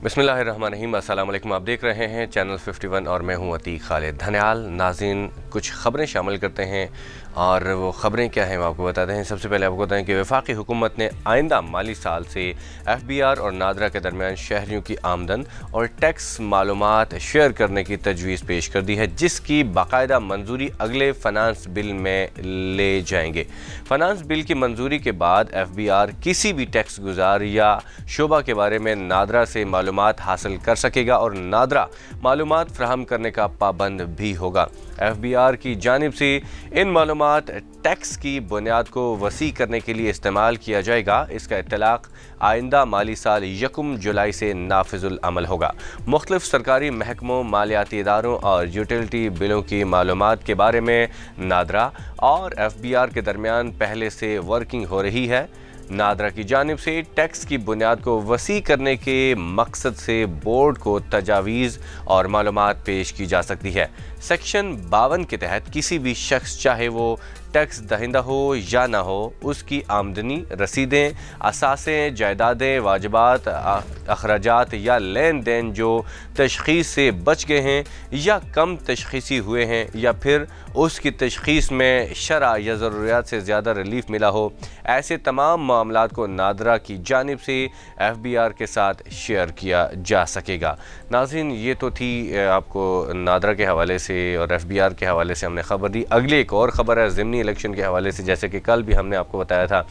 बिस्मिल्लाहिर्रहमानिर्रहीम। अस्सलाम वालेकुम। आप देख रहे हैं चैनल 51 और मैं हूं अतीक खालिद धन्याल। नाज़रीन, कुछ ख़बरें शामिल करते हैं और वो ख़बरें क्या हैं वो आपको बताते हैं। सबसे पहले आपको बताएं कि वफाकी हुकूमत ने आइंदा माली साल से FBR और नादरा के दरमियान शहरियों की आमदन और टैक्स मालूमात शेयर करने की तजवीज़ पेश कर दी है, जिसकी बाकायदा मंजूरी अगले फ़ाइनेंस बिल में ले जाएंगे। फ़ाइनेंस बिल की मंजूरी के बाद FBR किसी भी टैक्स गुजार या शोबा के बारे में नादरा से मालूमात हासिल कर सकेगा और नादरा मालूमात फराहम करने का पाबंद भी होगा। FBR की जानिब से इन मालूमात टैक्स की बुनियाद को वसी करने के लिए इस्तेमाल किया जाएगा। इसका इत्तलाक आइंदा माली साल 1 जुलाई से नाफिजुल अमल होगा। मुख्तलिफ सरकारी महकमों, मालियाती इदारों और यूटिलिटी बिलों की मालूमात के बारे में नादरा और FBR के दरमियान पहले से वर्किंग हो रही है। नादरा की जानिब से टैक्स की बुनियाद को वसी करने के मकसद से बोर्ड को तजावीज़ और मालूमात पेश की जा सकती है। सेक्शन 52 के तहत किसी भी शख्स, चाहे वो टैक्स दहिंदा हो या ना हो, उसकी आमदनी, रसीदें, असासें, जायदादें, वाजिबात, अखराजात या लेन देन जो तशख़ीस से बच गए हैं या कम तशख़ीसी हुए हैं या फिर उसकी तशख़ीस में शरअ या ज़रूरियात से ज़्यादा रिलीफ मिला हो, ऐसे तमाम मामलात को नादरा की जानिब से FBR के साथ शेयर किया जा सकेगा। नाज़रीन, ये तो थी आपको नादरा के हवाले से और FBR के हवाले से हमने ख़बर दी। अगली एक और ख़बर है ज़िमनी इलेक्शन के हवाले से। जैसे कि कल भी हमने आपको बताया था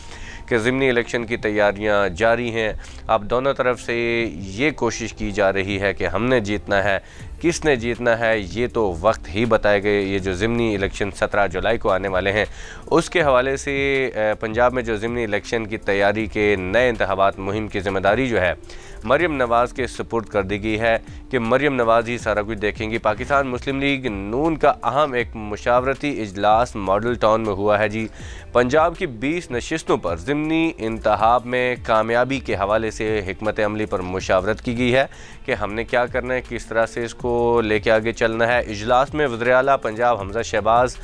कि ज़िमनी इलेक्शन की तैयारियां जारी हैं। अब दोनों तरफ से ये कोशिश की जा रही है कि हमने जीतना है। किसने जीतना है ये तो वक्त ही बताएगा। ये जो ज़िमनी इलेक्शन 17 जुलाई को आने वाले हैं, उसके हवाले से पंजाब में जो ज़िमनी इलेक्शन की तैयारी के नए इंतखाबात मुहिम की ज़िम्मेदारी जो है मरियम नवाज़ के सुपुर्द कर दी गई है कि मरियम नवाज़ ही सारा कुछ देखेंगी। पाकिस्तान मुस्लिम लीग नून का अहम एक मुशावरती इजलास मॉडल टाउन में हुआ है जी। पंजाब की 20 नशिस्तों पर ज़िमनी इंतखाब में कामयाबी के हवाले से हिकमत अमली पर मुशावरत की गई है कि हमने क्या करना है, किस तरह से इसको लेके आगे चलना है। इजलास में वज़ीर आला पंजाब हमजा शहबाज,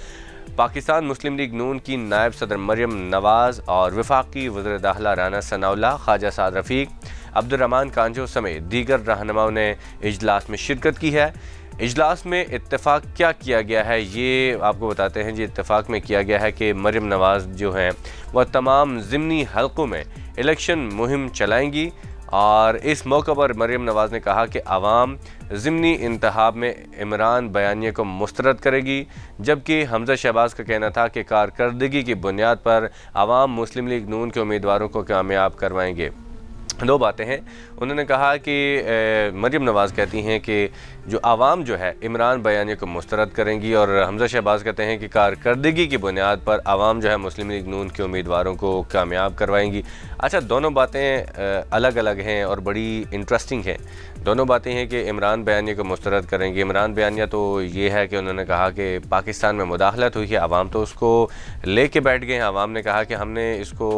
पाकिस्तान मुस्लिम लीग नून की नायब सदर मरियम नवाज़ और वफाकी वज़ीर दाखिला राना सनाउल्लाह, ख्वाजा साद रफ़ीक, अब्दुर्रहमान कांजो समेत दीगर रहनुमाओं ने इजलास में शिरकत की है। इजलास में इत्तेफाक क्या किया गया है ये आपको बताते हैं जी। इत्तेफाक में किया गया है कि मरियम नवाज़ जो हैं वह तमाम ज़िमनी हलकों में इलेक्शन मुहिम चलाएंगी और इस मौके पर मरियम नवाज़ ने कहा कि आवाम ज़िमनी इंतखाब में इमरान बयानिया को मुस्तरद करेगी, जबकि हमजा शहबाज का कहना था कि कारकर्दगी की बुनियाद पर आवाम मुस्लिम लीग नून के उम्मीदवारों को कामयाब करवाएंगे। दो बातें हैं। उन्होंने कहा कि मरियम नवाज़ कहती हैं कि जो आवाम जो है इमरान बयानिया को मुस्तरद करेंगी और हमजा शहबाज कहते हैं कि कारकर्दगी की बुनियाद पर आवाम जो है मुस्लिम लीग नून के उम्मीदवारों को कामयाब करवाएंगी। अच्छा, दोनों बातें अलग अलग हैं और बड़ी इंटरेस्टिंग हैं। दोनों बातें हैं कि इमरान बयानिया को मुस्तरद करेंगे। इमरान बयानिया तो ये है कि उन्होंने कहा कि पाकिस्तान में मुदाखलत हुई है, आवाम तो उसको ले के बैठ गए हैं। आवाम ने कहा कि हमने इसको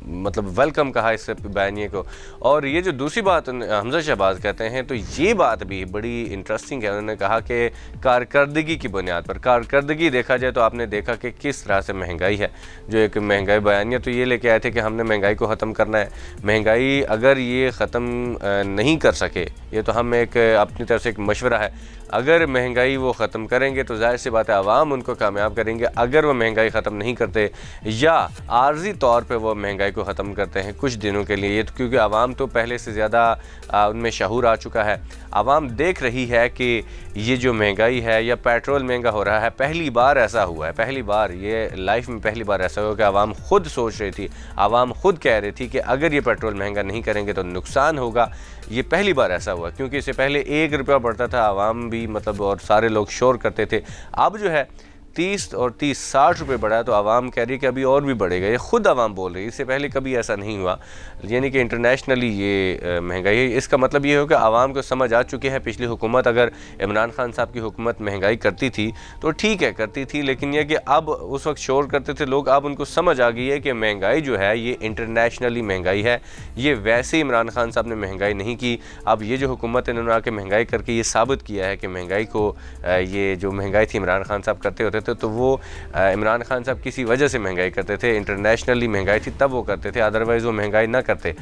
मतलब वेलकम कहा इस बयानिया को। और ये जो दूसरी बात हमजा शहबाज कहते हैं तो ये बात भी बड़ी इंटरेस्टिंग है। उन्होंने कहा कि कारकर्दगी की बुनियाद पर, कारकर्दगी देखा जाए तो आपने देखा कि किस तरह से महंगाई है। जो एक महंगाई बयानिया तो ये लेके आए थे कि हमने महंगाई को ख़त्म करना है। महंगाई अगर ये ख़त्म नहीं कर सके, ये तो हम एक अपनी तरफ से एक मशवरा है, अगर महंगाई वो ख़त्म करेंगे तो जाहिर सी बात है आवाम उनको कामयाब करेंगे। अगर वो महंगाई ख़त्म नहीं करते या आर्जी तौर पे वो महंगाई को ख़त्म करते हैं कुछ दिनों के लिए, तो क्योंकि आवाम तो पहले से ज़्यादा उनमें शऊर आ चुका है। आवाम देख रही है कि ये जो महंगाई है या पेट्रोल महंगा हो रहा है, पहली बार ऐसा हुआ है, पहली बार ये लाइफ में पहली बार ऐसा हुआ कि आवाम खुद सोच रही थी, आवाम खुद कह रही थी कि अगर ये पेट्रोल महंगा नहीं करेंगे तो नुकसान होगा। ये पहली बार ऐसा हुआ, क्योंकि इससे पहले 1 रुपया बढ़ता था, आवाम भी मतलब और सारे लोग शोर करते थे। अब जो है 30 और 30 60 रुपये बढ़ा तो आवाम कह रही है कि अभी और भी बढ़ेगा। ये खुद आवाम बोल रही है, इससे पहले कभी ऐसा नहीं हुआ। यानी कि इंटरनेशनली ये महंगाई है। इसका मतलब ये हो कि आवाम को समझ आ चुकी है। पिछली हुकूमत, अगर इमरान खान साहब की हुकूमत महंगाई करती थी तो ठीक है करती थी, लेकिन यह कि अब उस वक्त शोर करते थे लोग, अब उनको समझ आ गई है कि महंगाई जो है ये इंटरनेशनली महंगाई है। ये वैसे इमरान खान साहब ने महंगाई नहीं की। अब ये जो हुकूमत इन्होंने आके महंगाई करके ये साबित किया है कि महंगाई को ये जो महंगाई थी इमरान खान साहब करते होते کرتے تو وہ عمران خان صاحب کسی وجہ سے مہنگائی کرتے تھے، انٹرنیشنلی مہنگائی تھی تب وہ کرتے تھے، ادروائز وہ مہنگائی نہ کرتے۔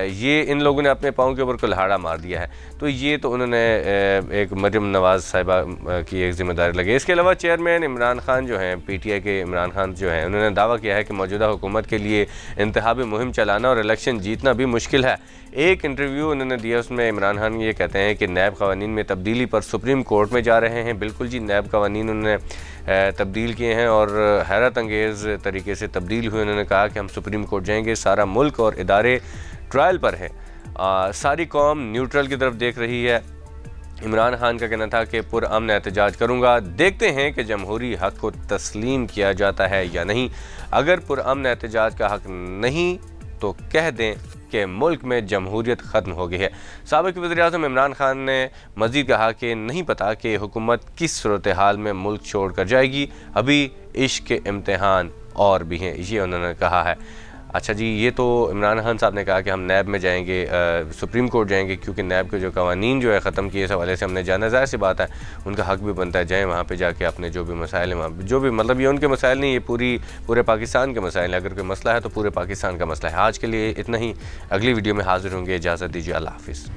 یہ ان لوگوں نے اپنے پاؤں کے اوپر کلہاڑا مار دیا ہے، تو یہ تو انہوں نے ایک مریم نواز صاحبہ کی ایک ذمہ داری لگی۔ اس کے علاوہ چیئرمین عمران خان جو ہیں، پی ٹی آئی کے عمران خان جو ہیں، انہوں نے دعویٰ کیا ہے کہ موجودہ حکومت کے لیے انتخابی مہم چلانا اور الیکشن جیتنا بھی مشکل ہے۔ ایک انٹرویو انہوں نے دیا، اس میں عمران خان یہ کہتے ہیں کہ نیب قوانین میں تبدیلی پر سپریم کورٹ میں جا رہے ہیں۔ بالکل جی، نیب قوانین انہوں نے تبدیل کیے ہیں اور حیرت انگیز طریقے سے تبدیل ہوئے۔ انہوں نے کہا کہ ہم سپریم کورٹ جائیں گے، سارا ملک اور ادارے ٹرائل پر ہے، ساری قوم نیوٹرل کی طرف دیکھ رہی ہے۔ عمران خان کا کہنا تھا کہ پرامن احتجاج کروں گا، دیکھتے ہیں کہ جمہوری حق کو تسلیم کیا جاتا ہے یا نہیں۔ اگر پرامن احتجاج کا حق نہیں تو کہہ دیں کہ ملک میں جمہوریت ختم ہو گئی ہے۔ سابق وزیراعظم عمران خان نے مزید کہا کہ نہیں پتا کہ حکومت کس صورتحال میں ملک چھوڑ کر جائے گی، ابھی عشق کے امتحان اور بھی ہیں، یہ انہوں نے کہا ہے۔ اچھا جی، یہ تو عمران خان صاحب نے کہا کہ ہم نیب میں جائیں گے، سپریم کورٹ جائیں گے، کیونکہ نیب کے جو قوانین جو ہے ختم کیے، اس حوالے سے ہم نے جانا، ظاہر سی بات ہے ان کا حق بھی بنتا ہے، جائیں وہاں پہ جا کے اپنے جو بھی مسائل ہیں، وہاں جو بھی مطلب یہ ان کے مسائل نہیں، یہ پورے پاکستان کے مسائل ہیں، اگر کوئی مسئلہ ہے تو پورے پاکستان کا مسئلہ ہے۔ آج کے لیے اتنا ہی، اگلی ویڈیو میں حاضر ہوں گے، اجازت دیجیے، اللہ حافظ۔